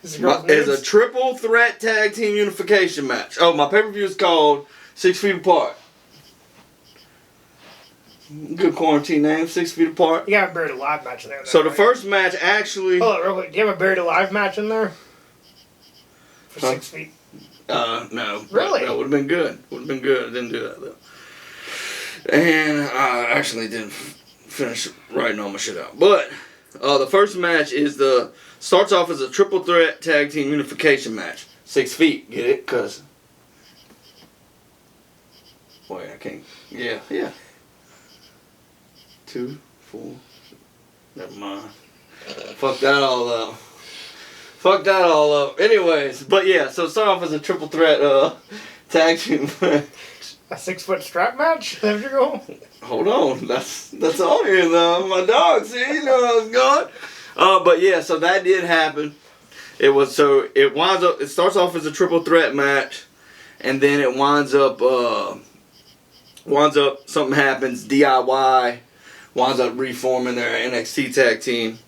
is a triple threat tag team unification match. Oh, my pay-per-view is called 6 Feet Apart. Good quarantine name, 6 Feet Apart. You got a Buried Alive match in there. So the first match actually... Hold on, real quick. Do you have a Buried Alive match in there? For 6 feet? No. Really? That would have been good. Would have been good. I didn't do that, though. And I actually didn't finish writing all my shit out. But the first match starts off as a triple threat tag team unification match. 6 feet. Get it? Cause wait, I can't. Yeah. 2, 4. Never mind. Fuck that all up. Anyways, but yeah. So start off as a triple threat tag team match. A 6 foot strap match? Is that what you're going? Hold on, that's on here though. My dog, see, you know where I was going. But yeah, so that did happen. It starts off as a triple threat match, and then it winds up something happens. DIY winds up reforming their NXT tag team.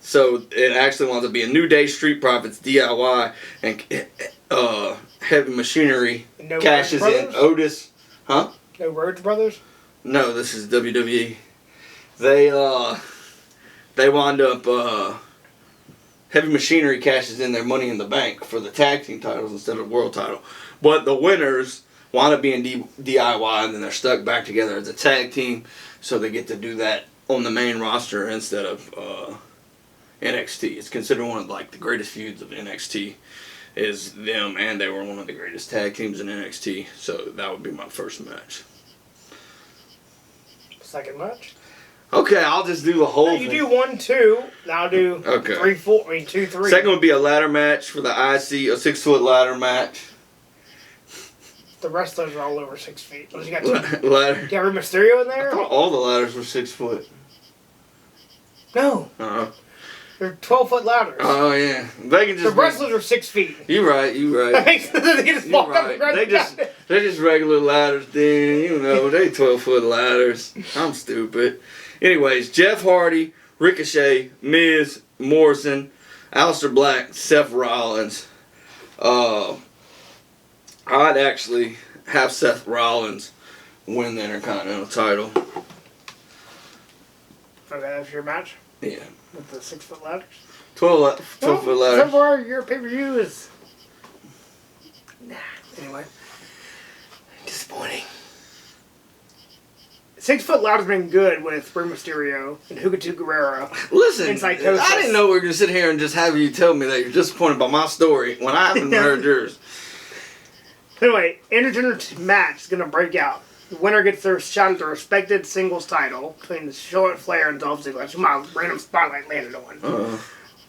So it actually winds up being New Day, Street Profits, DIY, and Heavy Machinery cashes in. Otis, huh? No Rhodes Brothers? No, this is WWE. They wind up Heavy Machinery cashes in their Money in the Bank for the tag team titles instead of world title. But the winners wind up being DIY, and then they're stuck back together as a tag team, so they get to do that on the main roster instead of NXT. It's considered one of the greatest feuds of NXT. Is them, and they were one of the greatest tag teams in NXT, so that would be my first match. Second match? Okay, I'll just do the whole thing. You do 1, 2, and I'll do 3, 4, 2, 3. Second would be a ladder match for the IC, a 6 foot ladder match. The wrestlers are all over 6 feet. You got ladder. You got Rey Mysterio in there? I thought all the ladders were 6 foot. No. They're 12-foot ladders. Oh, yeah. They can just... The wrestlers are 6 feet. You're right. That makes sense. They just walk up and grab They're just regular ladders, then. You know, they 12-foot ladders. I'm stupid. Anyways, Jeff Hardy, Ricochet, Miz, Morrison, Aleister Black, Seth Rollins. I'd actually have Seth Rollins win the Intercontinental title. Okay, that's your match? Yeah. With the 6 foot ladders? 12-foot ladders. So far, your pay-per-view is... Nah. Anyway. Disappointing. 6 foot ladders been good with Rey Mysterio and Hugo Guerrero. Listen, I didn't know we were going to sit here and just have you tell me that you're disappointed by my story when I haven't heard yours. Anyway, intergender match is going to break out. The winner gets their shot at the respected singles title between Charlotte Flair and Dolph Ziggler. That's my random spotlight landed on.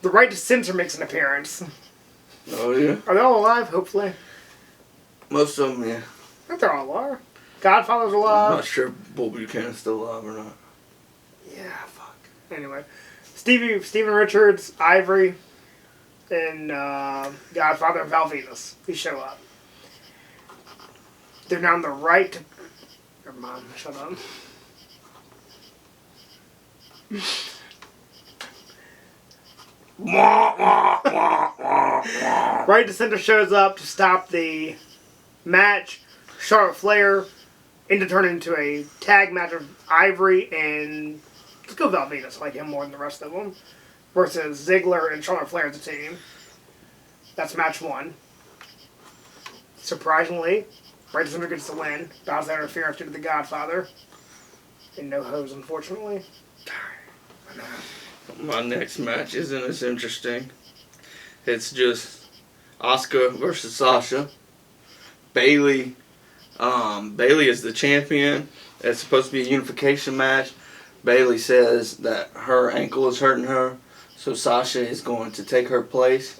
The Right to Censor makes an appearance. Oh, yeah? Are they all alive, hopefully? Most of them, yeah. I think they're all alive. Godfather's alive. I'm not sure Bull Buchanan's still alive or not. Yeah, fuck. Anyway. Steven Richards, Ivory, and Godfather and Val Venus. They show up. They're now on the right to... Never mind, shut up. Right to Center shows up to stop the match. Charlotte Flair to turn into a tag match of Ivory and Let's go Velvetus. I like him more than the rest of them. Versus Ziggler and Charlotte Flair as a team. That's match 1. Surprisingly, Bray Wyatt gets the win. Dodge that interference due to the Godfather. And no hose, unfortunately. My next match isn't as interesting. It's just Asuka versus Sasha. Bayley. Bayley is the champion. It's supposed to be a unification match. Bayley says that her ankle is hurting her, so Sasha is going to take her place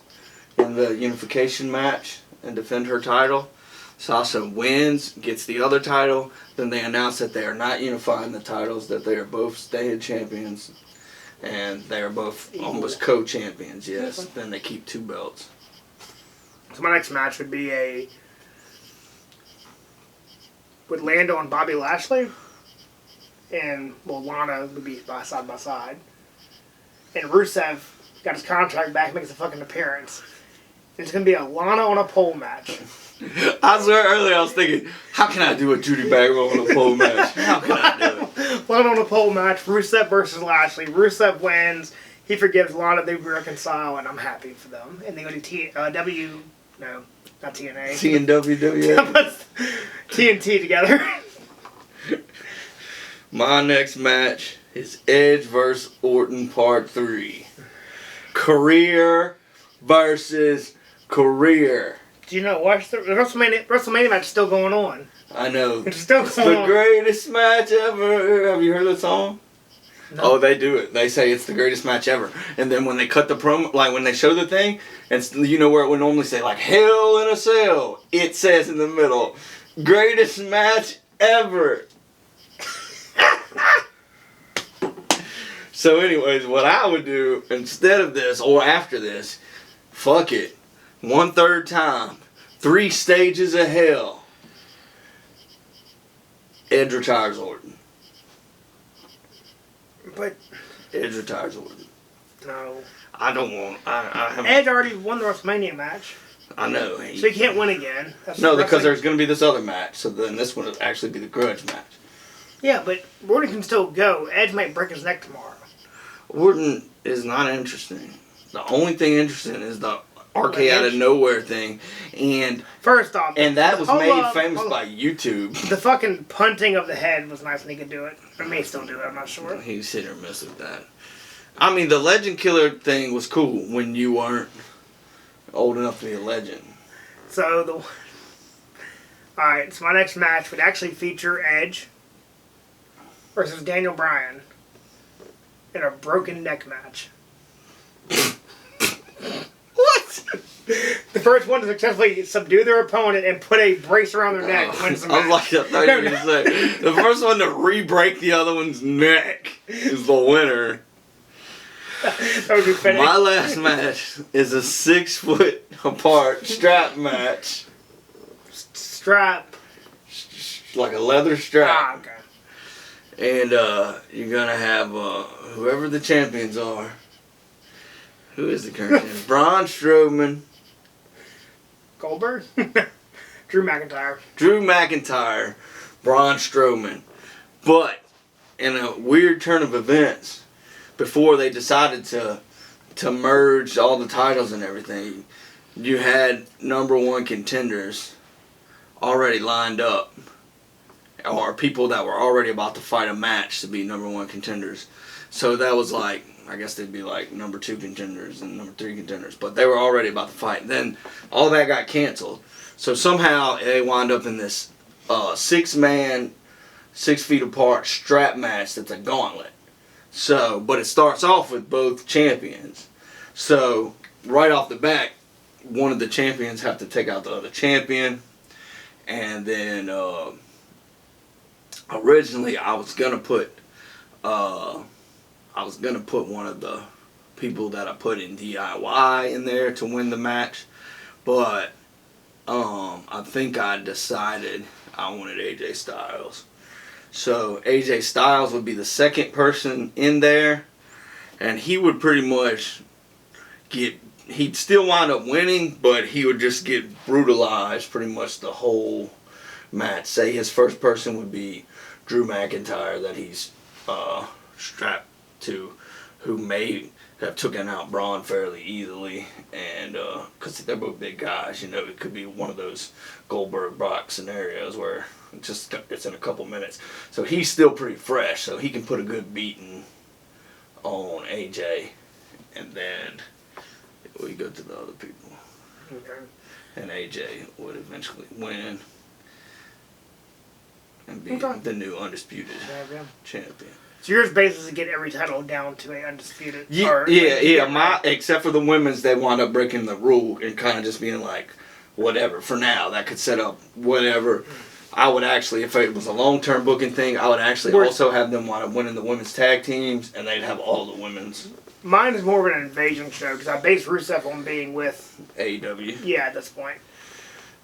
in the unification match and defend her title. Sasha wins, gets the other title. Then they announce that they are not unifying the titles, that they are both stay champions, and they are both almost co-champions. Yes. Then they keep 2 belts. So my next match would be with Lando and Bobby Lashley, and Lana would be side by side, and Rusev got his contract back, makes a fucking appearance. It's gonna be a Lana on a pole match. I swear earlier I was thinking, how can I do a Judy Bagwell on a pole match? How can I do it? Lana on a pole match, Rusev versus Lashley. Rusev wins. He forgives Lana. They reconcile, and I'm happy for them. And they go to not TNA. TNW. TNT together. My next match is Edge vs. Orton Part 3. Career versus career. Do you know what? The WrestleMania match is still going on. I know. It's still going on. The greatest match ever. Have you heard the song? No. Oh, they do it. They say it's the greatest match ever. And then when they cut the promo, like when they show the thing, and you know where it would normally say, like, Hell in a Cell, it says in the middle, greatest match ever. So anyways, what I would do instead of this, or after this, fuck it. 1/3 time. 3 stages of hell. Edge retires Orton. But Edge retires Orton. No. I don't want. I haven't. Edge already won the WrestleMania match. I know. So he can't win again. No, because there's going to be this other match. So then this one will actually be the grudge match. Yeah, but Orton can still go. Edge might break his neck tomorrow. Orton is not interesting. The only thing interesting is the RK out of nowhere thing, and first off, and that was made famous by YouTube. The fucking punting of the head was nice, and he could do it. Or may still do it. I'm not sure. He's hit or miss with that. I mean, the Legend Killer thing was cool when you weren't old enough to be a legend. So alright, so my next match would actually feature Edge versus Daniel Bryan in a broken neck match. What? The first one to successfully subdue their opponent and put a brace around their neck wins the match. I thought you were going to say, the first one to re-break the other one's neck is the winner. That would be funny. My last match is a 6 foot apart strap match. Strap. Like a leather strap. Ah, okay. And you're going to have whoever the champions are. Who is the current champion? Braun Strowman. Goldberg? Drew McIntyre. Drew McIntyre. Braun Strowman. But in a weird turn of events, before they decided to merge all the titles and everything, you had #1 contenders already lined up, or people that were already about to fight a match to be #1 contenders. So that was like, I guess they'd be like #2 contenders and #3 contenders, but they were already about to fight. Then all that got canceled. So somehow they wind up in this 6-man, 6 feet apart strap match that's a gauntlet. So, but it starts off with both champions. So right off the bat, one of the champions have to take out the other champion. And then originally I was gonna put one of the people that I put in DIY in there to win the match, but I think I decided I wanted AJ Styles. So AJ Styles would be the second person in there, and he would pretty much he'd still wind up winning, but he would just get brutalized pretty much the whole match. Say his first person would be Drew McIntyre that he's who may have taken out Braun fairly easily, and because they're both big guys, you know, it could be one of those Goldberg-Brock scenarios where it's in a couple minutes. So he's still pretty fresh, so he can put a good beating on AJ, and then we go to the other people. Okay. And AJ would eventually win and be Okay. the new undisputed champion. So yours basically get every title down to a undisputed. Yeah. Except for the women's, they wound up breaking the rule and kind of just being like, whatever. For now, that could set up whatever. I would actually, if it was a long-term booking thing, I would actually also have them wind up winning the women's tag teams, and they'd have all the women's. Mine is more of an invasion show because I base Rusev on being with AEW. Yeah, at this point.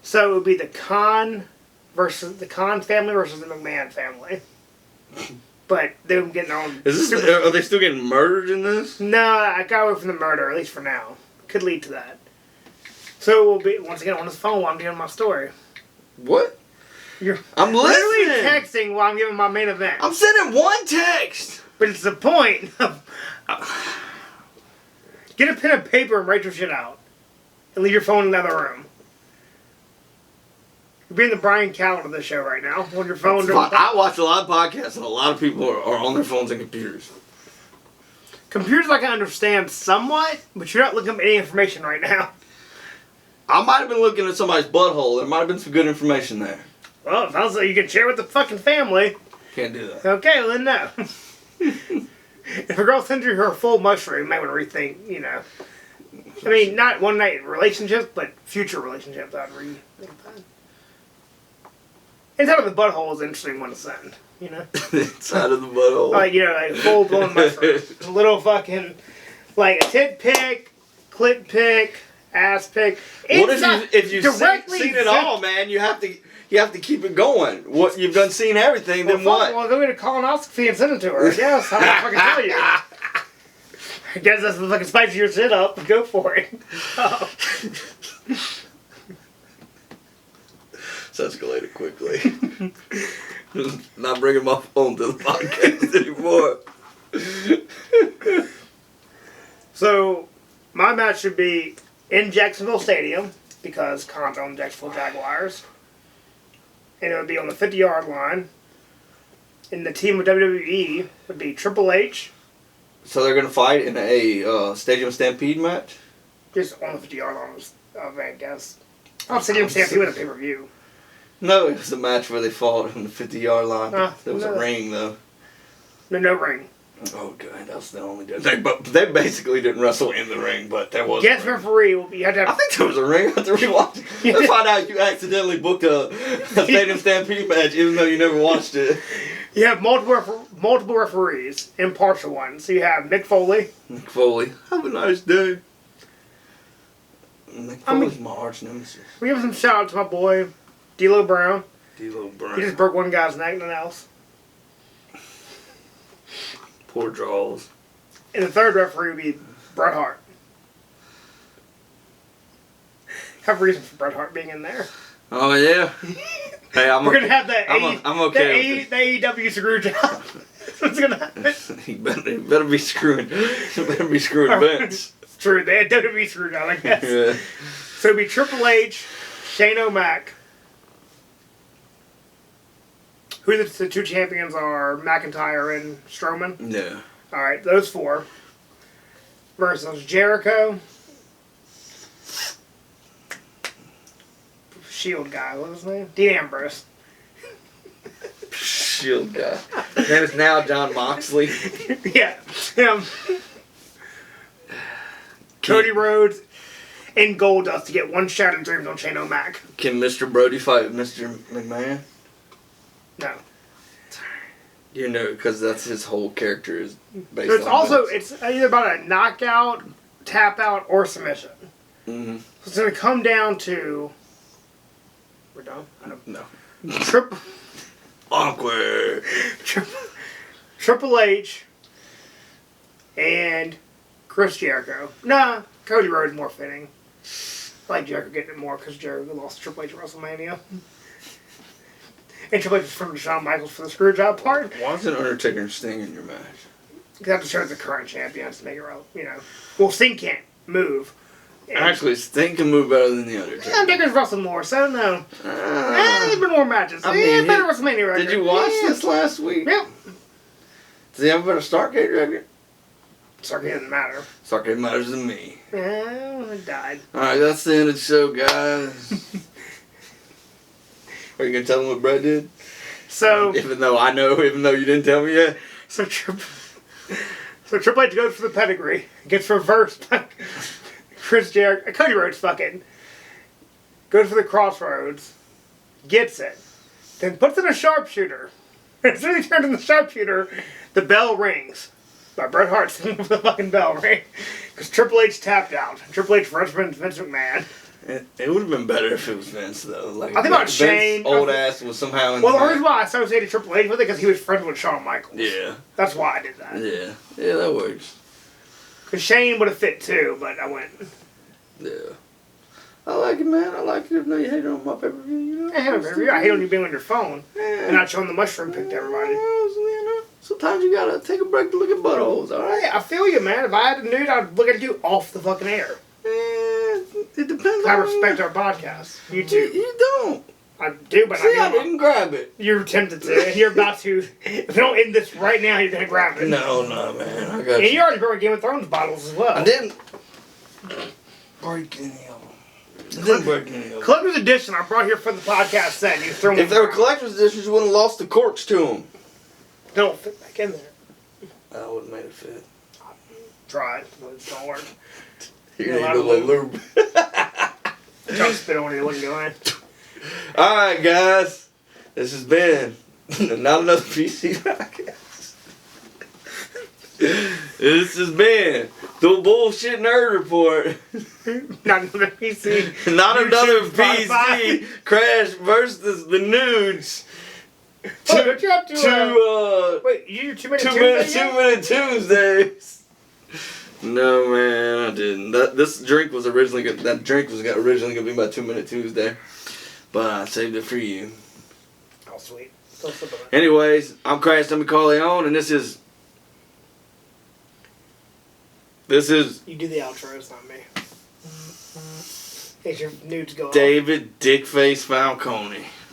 So it would be the Khan family versus the McMahon family. But they would get their own. Are they still getting murdered in this? No, I got away from the murder, at least for now. Could lead to that. So it will be, once again, on his phone while I'm giving my story. What? I'm literally listening. texting while I'm giving my main event. I'm sending one text. But it's the point of... Get a pen and paper and write your shit out. And leave your phone in the other room. You're being the Brian Callen of the show right now. On your phone. I watch a lot of podcasts, and a lot of people are on their phones and computers. Computers I can understand somewhat, but you're not looking up any information right now. I might have been looking at somebody's butthole. There might have been some good information there. Well, it sounds like you can share with the fucking family. Can't do that. Okay, well then no. If a girl sends you her full mushroom, you might want to rethink, you know. I mean, not one night relationships, but future relationships. I'd rethink that. Inside of the butthole is an interesting one to send, you know. Inside of the butthole. Like, you know, like full blown mushroom. A little fucking, like a tit pic, clit pic, ass pic. What if you've seen it all, man? You have to keep it going. What you've done seen everything, then what? Well, go get a colonoscopy and send it to her. Yes, I'm not fucking tell you. I guess that's the fucking spice your shit up. Go for it. It's escalated quickly. Not bringing my phone to the podcast anymore. So, my match should be in Jacksonville Stadium because Khan's on the Jacksonville Jaguars. And it would be on the 50-yard line. And the team of WWE would be Triple H. So they're going to fight in a Stadium Stampede match? Just on the 50-yard line, I guess. Oh, Stadium Stampede with a pay-per-view. No, it was a match where they fought on the 50-yard line. There was a ring, though. No ring. Oh, God, that was the only difference. They basically didn't wrestle in the ring, but there was Guest referee will be... You have to have, I think there was a ring. I have to rewatch it. Let's find out you accidentally booked a Stadium Stampede match even though you never watched it. You have multiple referees, impartial ones. So you have Mick Foley. Mick Foley. Have a nice day. Mick Foley's my arch nemesis. We give some shout out to my boy, D'Lo Brown. D'Lo Brown. He just broke one guy's neck, nothing else. Poor draws. And the third referee would be Bret Hart. Have reason for Bret Hart being in there. Oh, yeah. Hey, We're going to have that I'm okay the AEW screw job. That's what's going to happen. He better be screwing. He better be screwing Vince. It's true. They had WWE screw job, I guess. Yeah. So it'd be Triple H, Shane O'Mac. Who the two champions are McIntyre and Strowman. Yeah. Alright, those four. Versus Jericho. Shield guy, what was his name? Dean Ambrose. Shield guy. His name is now John Moxley. Yeah, him. Cody Rhodes and Goldust to get one shot in dreams on Shane O'Mac. Can Mr. Brody fight Mr. McMahon? No. You know, because that's his whole character is based So it's on also, Vince. it's either about a knockout, tap out, or submission. Mm-hmm. So it's going to come down to... We're done? No. Awkward. Triple H and Chris Jericho. Nah, Cody Rhodes more fitting. I like Jericho getting it more because Jericho lost to Triple H at WrestleMania. And Triple H was from Shawn Michaels for the screwjob part. Why isn't Undertaker and Sting in your match? Because I have to show the current champions to make it relevant, Well, Sting can't move. Actually, Sting can move better than the Undertaker. Undertaker's wrestled more, so no. There's been more matches. Better WrestleMania record. Did you watch this last week? Yep. Does he have a better Starcade record? Starcade doesn't matter. Starcade matters to me. Yeah, it died. Alright, that's the end of the show, guys. Are you going to tell them what Brett did? So... Even though you didn't tell me yet. So Triple H goes for the pedigree. Gets reversed by Chris Jericho. Cody Rhodes fucking. Goes for the crossroads. Gets it. Then puts in a sharpshooter. As soon as he turns in the sharpshooter, the bell rings. By Bret Hart singing for the fucking bell ring. Because Triple H tapped out. Triple H runs Vince McMahon. It would have been better if it was Vince, though. Like, I think about Shane. Old ass was somehow in the back. reason why I associated Triple H with it because he was friends with Shawn Michaels. Yeah. That's why I did that. Yeah, that works. Because Shane would have fit too, but I went. Yeah. I like it, man. I like it. If not, you hate on my pay-per-view, I hate on you being on your phone and not showing the mushroom pic to everybody. Sometimes you gotta take a break to look at buttholes, alright? Yeah, I feel you, man. If I had a nude, I'd look at you off the fucking air. It depends I respect our podcast. You too. You don't. I do, but I didn't grab it. You're tempted to, and you're about to. If you don't end this right now, you're gonna grab it. No, man. I got and you already broke Game of Thrones bottles as well. I didn't break any of them. Collector's edition, I brought here for the podcast set. You threw them. If they were collector's editions, you wouldn't have lost the corks to them. They don't fit back in there. I wouldn't have made it fit. Tried, but it's not working. You're gonna need a little lube. Don't spit on it, it wouldn't go in. Alright, guys. This has been not another PC podcast. This has been the Bullshit Nerd Report. Not another PC. Not another YouTube, PC crash versus the nudes. Don't you have to, wait, you do 2 minute 2 minute Tuesdays. No, man, I didn't. This drink was originally gonna be my 2 minute Tuesday, but I saved it for you. Oh, sweet. Anyways, I'm Crash Dummy Corleone, and this is. You do the outro, it's not me. It's your nudes go David Dickface Falcone.